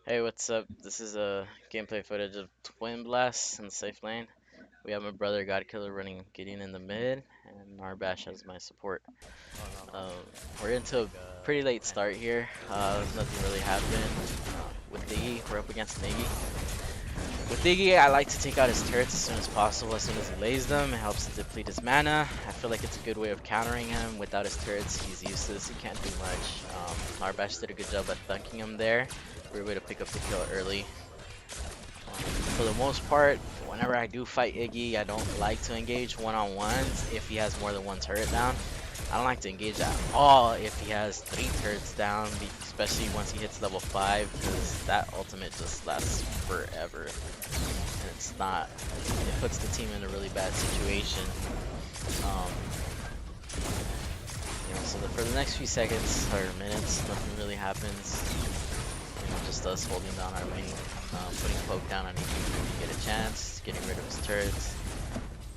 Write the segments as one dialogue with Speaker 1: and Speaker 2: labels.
Speaker 1: Hey, what's up? This is a gameplay footage of Twin Blast in the safe lane. We have my brother Godkiller running Gideon in the mid, and Narbash as my support.
Speaker 2: Oh no no.
Speaker 1: Uh, we're into a pretty late start here. Nothing really happened. With Diggy, we're up against Niggy. With Diggy, I like to take out his turrets as soon as possible. As soon as he lays them, it helps to deplete his mana. I feel like it's a good way of countering him. Without his turrets, he's useless. He can't do much. Narbash did a good job at dunking him there. We were able to pick up the kill early. For the most part, whenever I do fight Iggy, I don't like to engage one-on-ones if he has more than one turret down. I don't like to engage at all if he has 3 turrets down, especially once he hits level 5, because that ultimate just lasts forever. And it puts the team in a really bad situation. Um, for the next few seconds, or minutes, nothing really happens. Just us holding down our lane, putting poke down on each when you get a chance, getting rid of his turrets,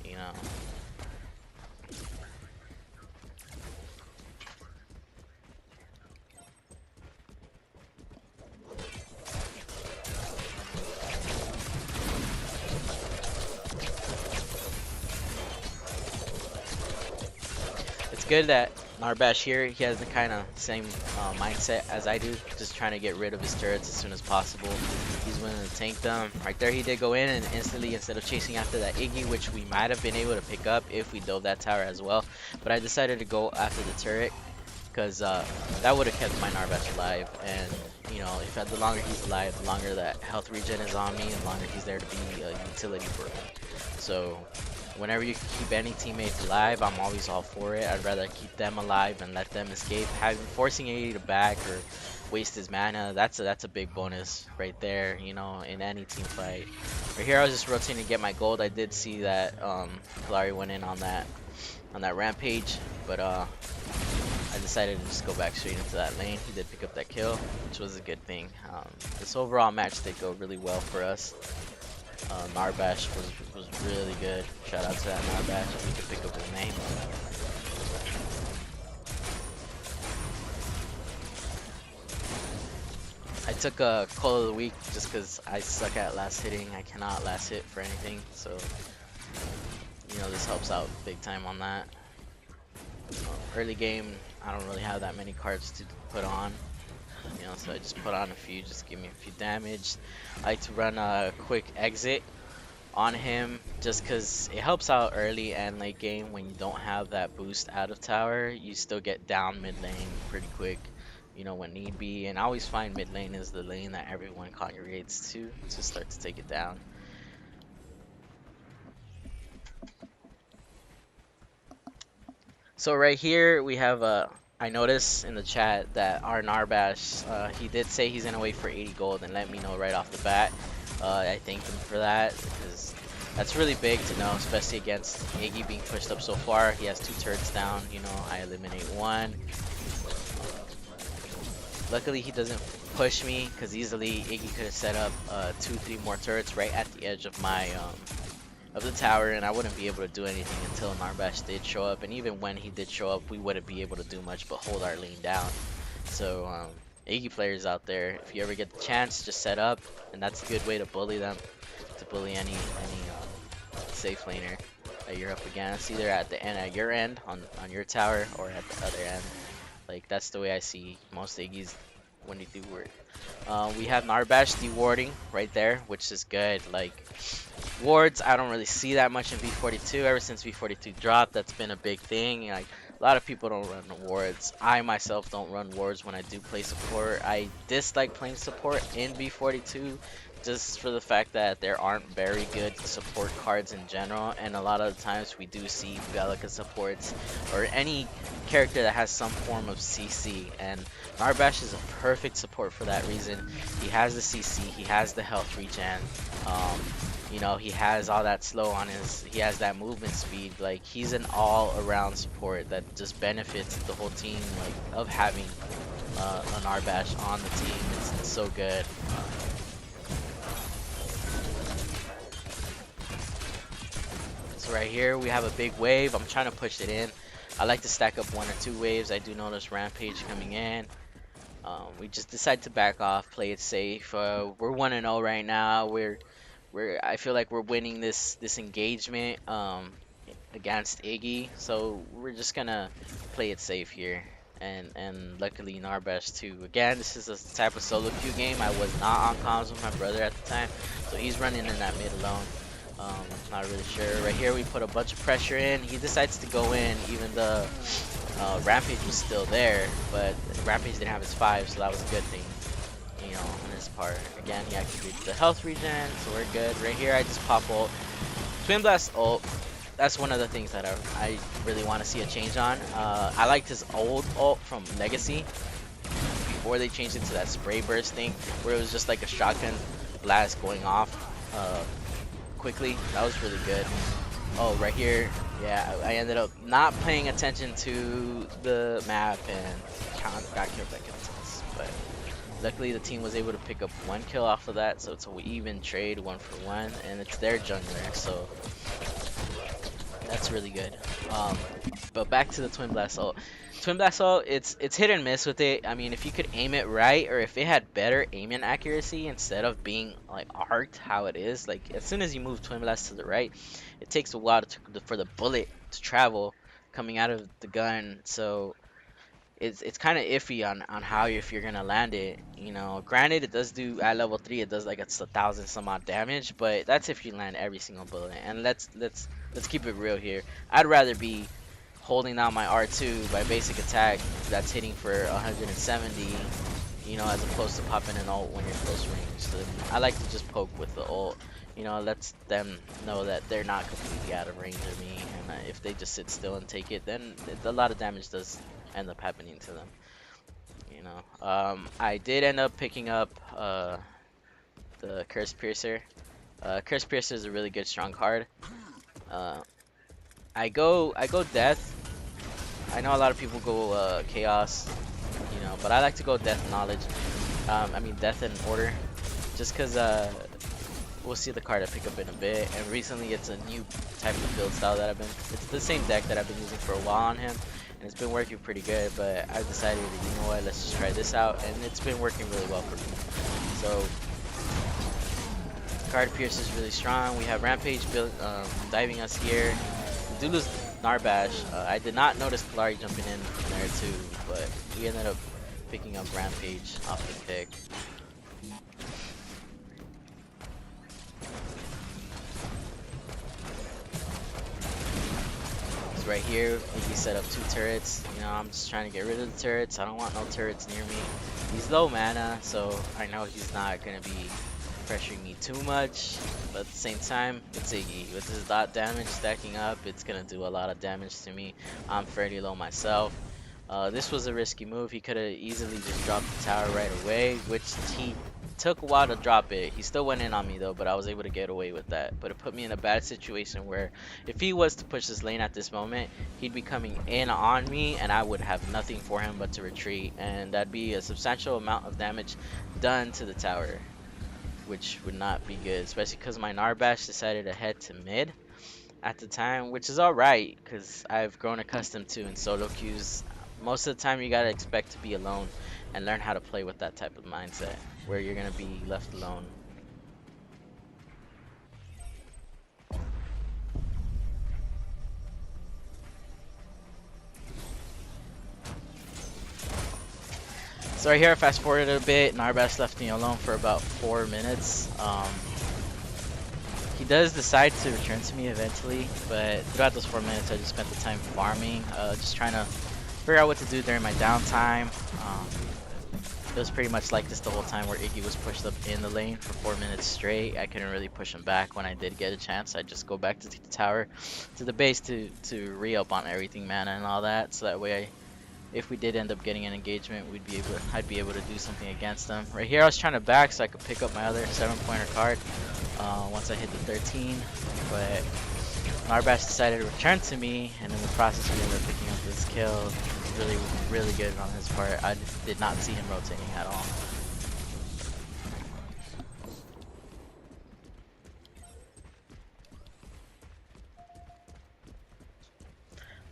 Speaker 1: you know. It's good that Narbash here, he has the kind of same mindset as I do, just trying to get rid of his turrets as soon as possible. He's willing to tank them. Right there he did go in and instantly, instead of chasing after that Iggy, which we might have been able to pick up if we dove that tower as well, but I decided to go after the turret because that would have kept my Narbash alive. And you know, if the longer he's alive, the longer that health regen is on me, and the longer he's there to be a utility for me. So whenever you keep any teammates alive, I'm always all for it. I'd rather keep them alive and let them escape. Forcing AD to back or waste his mana, that's a big bonus right there, you know, in any team fight. Right here I was just rotating to get my gold. I did see that Kalari went in on that rampage, but I decided to just go back straight into that lane. He did pick up that kill, which was a good thing. This overall match did go really well for us. Narbash was really good. Shout out to that Narbash. If you could pick up his name. I took a call of the week just because I suck at last hitting. I cannot last hit for anything, so you know this helps out big time on that. Early game, I don't really have that many cards to put on. You know, so I just put on a few, just give me a few damage. I like to run a quick exit on him just because it helps out early and late game. When you don't have that boost out of tower, you still get down mid lane pretty quick, you know, when need be. And I always find mid lane is the lane that everyone congregates to start to take it down. So right here we have I noticed in the chat that our Narbash, he did say he's gonna wait for 80 gold and let me know right off the bat. I thanked him for that because that's really big to know, especially against Iggy being pushed up so far. He has 2 turrets down, you know, I eliminate 1. Luckily he doesn't push me because easily Iggy could have set up 2-3 more turrets right at the edge of my of the tower, and I wouldn't be able to do anything until Narbash did show up. And even when he did show up, we wouldn't be able to do much but hold our lane down. So Iggy players out there, if you ever get the chance, just set up, and that's a good way to bully them, to bully any safe laner that you're up against, either at the end at your end on your tower or at the other end. Like that's the way I see most Iggy's when they do work. We have Narbash dewarding right there, which is good. Like wards, I don't really see that much in V42. Ever since V42 dropped, that's been a big thing. Like a lot of people don't run wards. I myself don't run wards when I do play support. I dislike playing support in V42 just for the fact that there aren't very good support cards in general, and a lot of the times we do see Bellica supports or any character that has some form of CC, and Narbash is a perfect support for that reason. He has the CC, he has the health regen, you know, he has all that slow on he has that movement speed. Like he's an all-around support that just benefits the whole team, like of having an Narbash on the team. It's so good. So right here we have a big wave. I'm trying to push it in. I like to stack up 1 or 2 waves. I do notice Rampage coming in. We just decided to back off, play it safe. We're 1-0 right now. I feel like we're winning this engagement against Iggy, so we're just gonna play it safe here. And luckily Narbash too. Again, this is a type of solo queue game. I was not on comms with my brother at the time, so he's running in that mid alone. Not really sure. Right here we put a bunch of pressure in. He decides to go in, even the Rampage was still there, but Rampage didn't have his 5, so that was a good thing, you know, on his part. Again, he activated the health regen, so we're good. Right here, I just pop ult. Twin Blast ult, that's one of the things that I really want to see a change on. I liked his old ult from Legacy, before they changed it to that spray burst thing, where it was just like a shotgun blast going off quickly. That was really good. Oh, right here, yeah, I ended up not paying attention to the map and got killed by Kittens. But luckily the team was able to pick up 1 kill off of that, so it's an even trade, 1-for-1, and it's their jungler, so that's really good. But back to the Twin Blast ult. Twin Blast ult, it's hit and miss with it. I mean, if you could aim it right, or if it had better aim and accuracy instead of being like arced how it is, like as soon as you move Twin Blast to the right, it takes a while for the bullet to travel coming out of the gun. So it's kind of iffy on how if you're gonna land it. You know, granted it does do at level 3, it does like it's 1,000 some odd damage, but that's if you land every single bullet. And let's keep it real here. I'd rather be holding down my R2 by basic attack that's hitting for 170, you know, as opposed to popping an ult when you're close range. So I like to just poke with the ult. You know, lets them know that they're not completely out of range of me, and if they just sit still and take it, then a lot of damage does end up happening to them. You know, I did end up picking up the Curse Piercer. Curse Piercer is a really good strong card. I go Death. I know a lot of people go Chaos, you know, but I like to go Death Knowledge. I mean Death and Order, just because we'll see the card I pick up in a bit. And recently it's a new type of build style that it's the same deck that I've been using for a while on him, and it's been working pretty good. But I decided, you know what, let's just try this out, and it's been working really well for me. So card Pierce is really strong. We have Rampage diving us here. We do lose Narbash. I did not notice Kalari jumping in there too, but we ended up picking up Rampage off the pick. Right here, he set up 2 turrets. You know, I'm just trying to get rid of the turrets. I don't want no turrets near me. He's low mana, so I know he's not gonna be pressuring me too much. But at the same time, it's Iggy. With his dot damage stacking up, it's gonna do a lot of damage to me. I'm fairly low myself. This was a risky move. He could have easily just dropped the tower right away, which he took a while to drop it. He still went in on me though, but I was able to get away with that. But it put me in a bad situation where if he was to push this lane at this moment, he'd be coming in on me and I would have nothing for him but to retreat, and that'd be a substantial amount of damage done to the tower, which would not be good, especially because my Narbash decided to head to mid at the time, which is alright because I've grown accustomed to in solo queues. Most of the time you gotta expect to be alone and learn how to play with that type of mindset where you're gonna be left alone. So right here, I fast forwarded a bit. Narbash left me alone for about 4 minutes. He does decide to return to me eventually, but throughout those 4 minutes, I just spent the time farming, just trying to figure out what to do during my downtime. It was pretty much like this the whole time, where Iggy was pushed up in the lane for 4 minutes straight. I couldn't really push him back. When I did get a chance, I'd just go back to the tower, to the base to re-up on everything mana and all that, so that way if we did end up getting an engagement, I'd be able to do something against them. Right here I was trying to back so I could pick up my other 7-pointer card once I hit the 13, but Narbash decided to return to me, and in the process we ended up picking up this kill. Really good on his part. I did not see him rotating at all.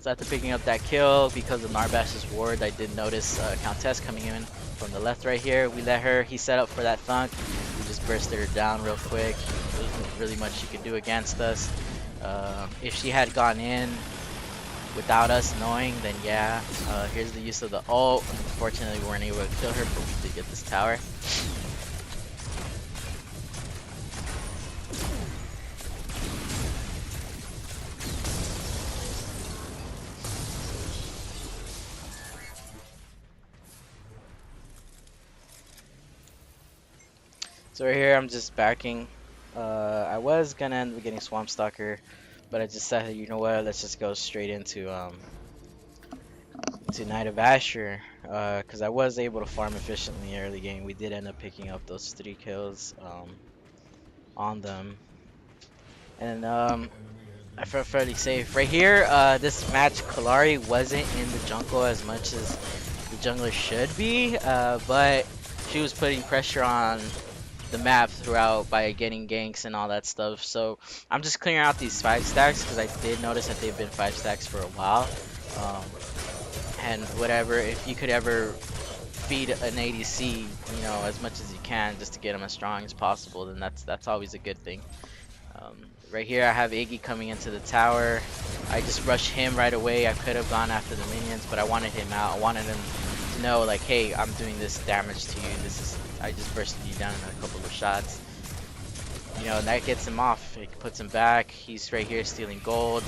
Speaker 1: So after picking up that kill, because of Narbash's ward, I did notice Countess coming in from the left right here. We let her. He set up for that thunk. We just bursted her down real quick. There wasn't really much she could do against us. If she had gone in without us knowing, then yeah. Here's the use of the ult. Unfortunately, we weren't able to kill her, but we did get this tower. So right here, I'm just backing. I was gonna end up getting Swamp Stalker, but I just decided, you know what, let's just go straight into to Knight of Asher, because I was able to farm efficiently early game. We did end up picking up those 3 kills on them, and I felt fairly safe. Right here, this match, Kalari wasn't in the jungle as much as the jungler should be, but she was putting pressure on the map throughout by getting ganks and all that stuff. So I'm just clearing out these 5 stacks because I did notice that they've been 5 stacks for a while. And whatever, if you could ever feed an ADC, you know, as much as you can just to get them as strong as possible, then that's always a good thing. Right here I have Iggy coming into the tower. I just rushed him right away. I could have gone after the minions, but I wanted him out. I wanted him to know, like, hey, I'm doing this damage to you. I just bursted you down in a couple of shots. You know, and that gets him off. It puts him back. He's right here stealing gold.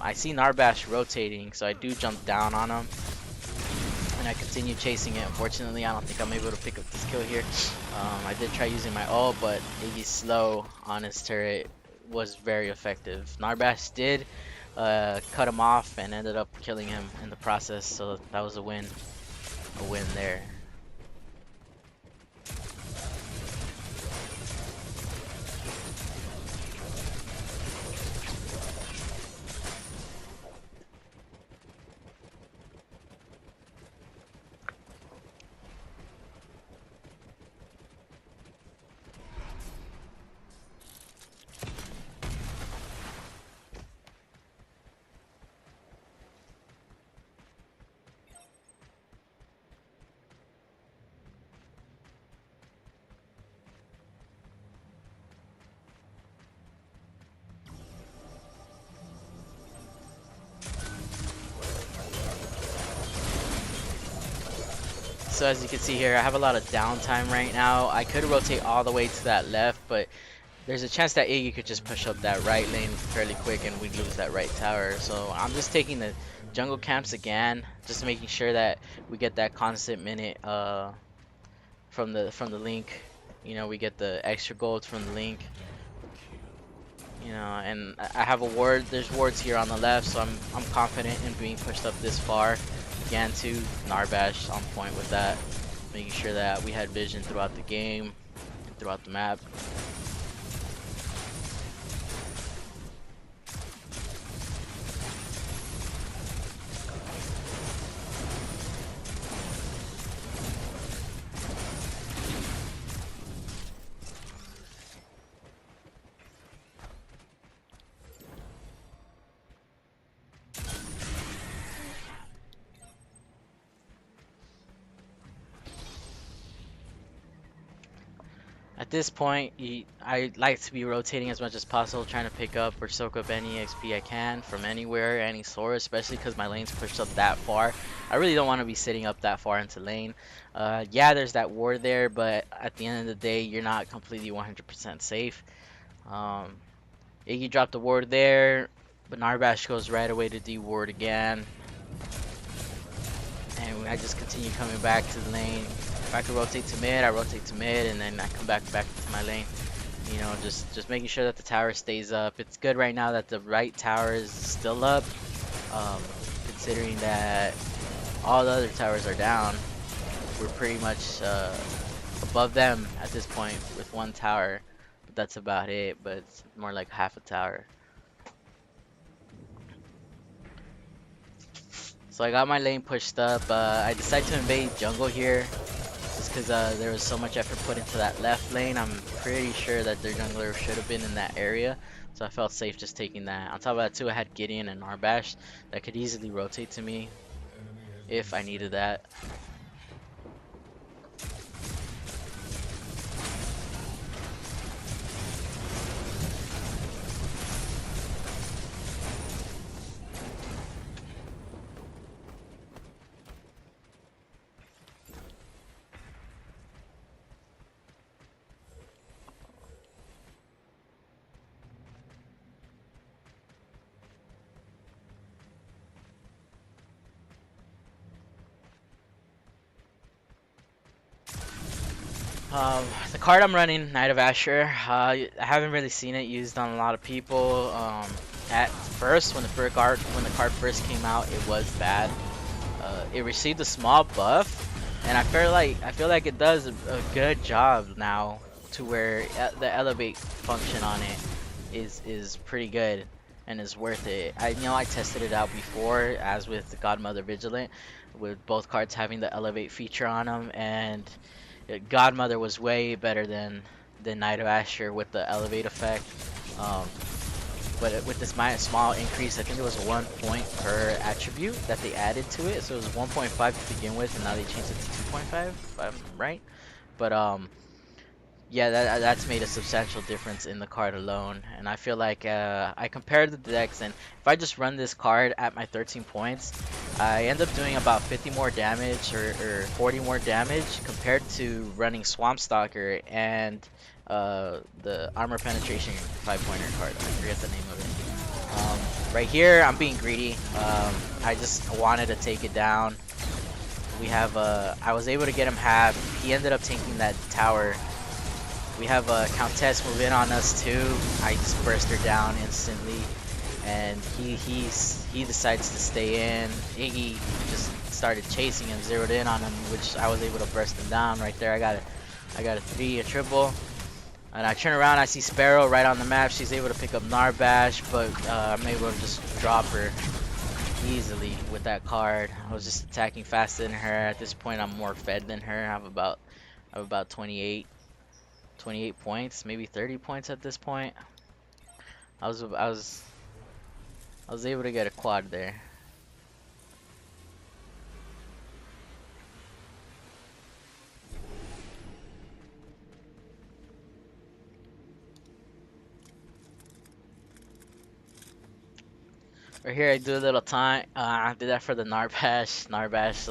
Speaker 1: I see Narbash rotating, so I do jump down on him. And I continue chasing it. Unfortunately, I don't think I'm able to pick up this kill here. I did try using my ult, but Iggy's slow on his turret was very effective. Narbash did cut him off and ended up killing him in the process, so that was a win there. So as you can see here, I have a lot of downtime right now. I could rotate all the way to that left, but there's a chance that Iggy could just push up that right lane fairly quick and we'd lose that right tower. So I'm just taking the jungle camps again, just making sure that we get that constant minute from the link. You know, we get the extra gold from the link. You know, and I have a ward. There's wards here on the left, so I'm confident in being pushed up this far. Again, to Narbash on point with that, making sure that we had vision throughout the game and throughout the map. At this point, I like to be rotating as much as possible, trying to pick up or soak up any XP I can from anywhere, any source, especially because my lane's pushed up that far. I really don't want to be sitting up that far into lane. Yeah, there's that ward there, but at the end of the day, you're not completely 100% safe. Iggy dropped the ward there, but Narbash goes right away to D-ward again. And I just continue coming back to the lane. If I could rotate to mid, I rotate to mid, and then I come back to my lane. You know, just making sure that the tower stays up. It's good right now that the right tower is still up, considering that all the other towers are down. We're pretty much above them at this point with 1 tower, but that's about it. But it's more like half a tower. So I got my lane pushed up. I decided to invade jungle here, just because there was so much effort put into that left lane. I'm pretty sure that their jungler should have been in that area, so I felt safe just taking that. On top of that too, I had Gideon and Narbash that could easily rotate to me if I needed that. The card I'm running, Knight of Asher, I haven't really seen it used on a lot of people. At first, when the card first came out, it was bad. It received a small buff, and I feel like it does a good job now to where the elevate function on it is pretty good and is worth it. I know I tested it out before, as with Godmother Vigilant, with both cards having the elevate feature on them, and Godmother was way better than Knight of Asher with the elevate effect. Um, but with this small increase, I think it was 1 point per attribute that they added to it. So it was 1.5 to begin with, and now they changed it to 2.5, if I'm right. But yeah, that's made a substantial difference in the card alone. And I feel like I compared the decks, and if I just run this card at my 13 points, I end up doing about 50 more damage or 40 more damage compared to running Swamp Stalker and the Armor Penetration 5-pointer card. I forget the name of it. Right here, I'm being greedy. I just wanted to take it down. We have I was able to get him half. He ended up taking that tower. We have a Countess move in on us too. I just burst her down instantly, and he decides to stay in. Iggy just started chasing him, zeroed in on him, which I was able to burst him down right there. I got a 3, a triple, and I turn around. I see Sparrow right on the map. She's able to pick up Narbash, but I'm able to just drop her easily with that card. I was just attacking faster than her. At this point, I'm more fed than her. I have about 28 points, maybe 30 points at this point. I was able to get a quad there. Right here, I do a little time. I did that for the Narbash. Narbash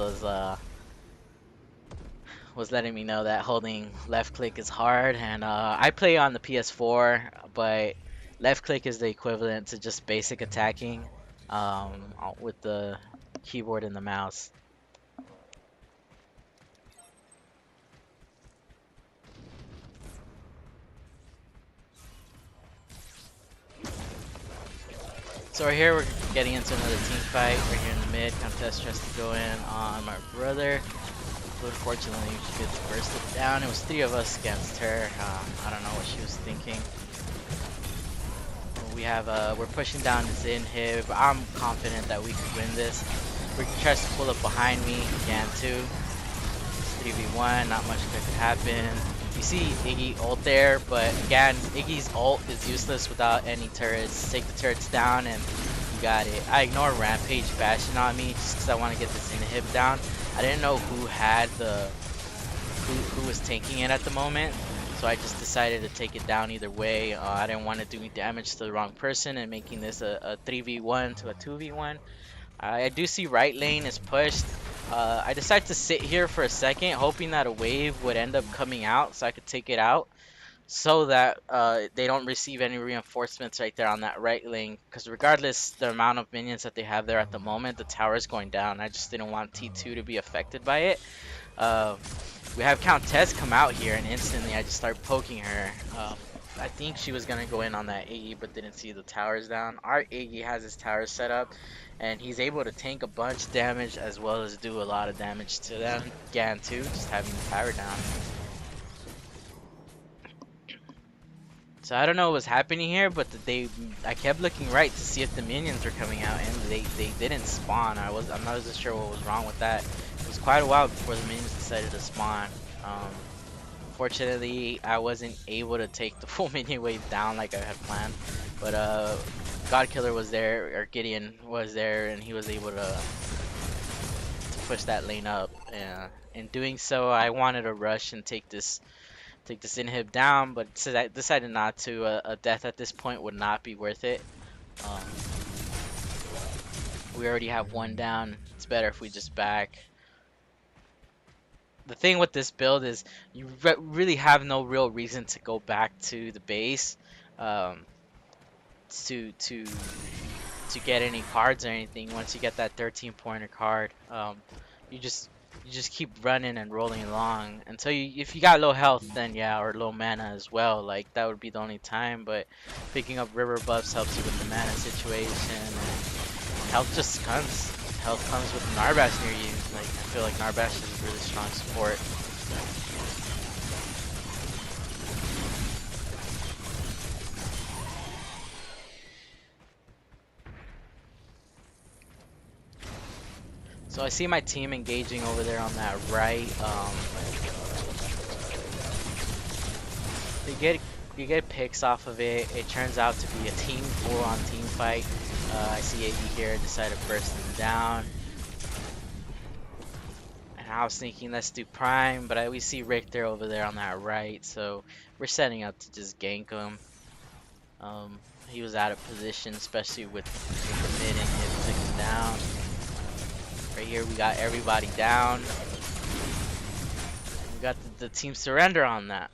Speaker 1: was letting me know that holding left click is hard, and I play on the PS4, but left click is the equivalent to just basic attacking with the keyboard and the mouse. So right here, we're getting into another team fight. Right here in the mid, Contest tries to go in on my brother. But unfortunately, she gets bursted down. It was 3 of us against her. I don't know what she was thinking. We have we're pushing down this inhib. I'm confident that we can win this. Ricky tries to pull up behind me. Again, too. It's 3v1. Not much could happen. You see Iggy ult there, but again, Iggy's ult is useless without any turrets. Take the turrets down and you got it. I ignore Rampage bashing on me just because I want to get this inhib down. I didn't know who had who was tanking it at the moment, so I just decided to take it down either way. I didn't want to do damage to the wrong person and making this a 3v1 to a 2v1. I do see right lane is pushed. I decided to sit here for a second, hoping that a wave would end up coming out so I could take it out, so that they don't receive any reinforcements right there on that right lane. Because regardless the amount of minions that they have there at the moment, the tower is going down. I just didn't want T2 to be affected by it. We have Countess come out here, and instantly I just start poking her. I think she was gonna go in on that Iggy, but didn't see the towers down. Our Iggy has his towers set up, and he's able to tank a bunch of damage as well as do a lot of damage to them. Gan too, just having the tower down. So I don't know what was happening here, but I kept looking right to see if the minions were coming out, and they didn't spawn. I'm not as sure what was wrong with that. It was quite a while before the minions decided to spawn. Unfortunately, I wasn't able to take the full minion wave down like I had planned, but Godkiller was there, or Gideon was there, and he was able to push that lane up. In doing so, I wanted to rush and take this inhib down, but I decided not to. A death at this point would not be worth it. Um, we already have 1 down. It's better if we just back. The thing with this build is you really have no real reason to go back to the base to get any cards or anything. Once you get that 13-pointer card, you just you just keep running and rolling along until if you got low health, then yeah, or low mana as well, like that would be the only time. But picking up river buffs helps you with the mana situation, and health just comes. Health comes with Narbash near you. Like I feel like Narbash is really strong support. So I see my team engaging over there on that right. You get picks off of it. It turns out to be a team full-on team fight. I see AB here decide to burst them down. And I was thinking let's do Prime, but we see Richter over there on that right, so we're setting up to just gank him. He was out of position, especially with the mid and hit took him down. Right here we got everybody down. We got the team surrender on that.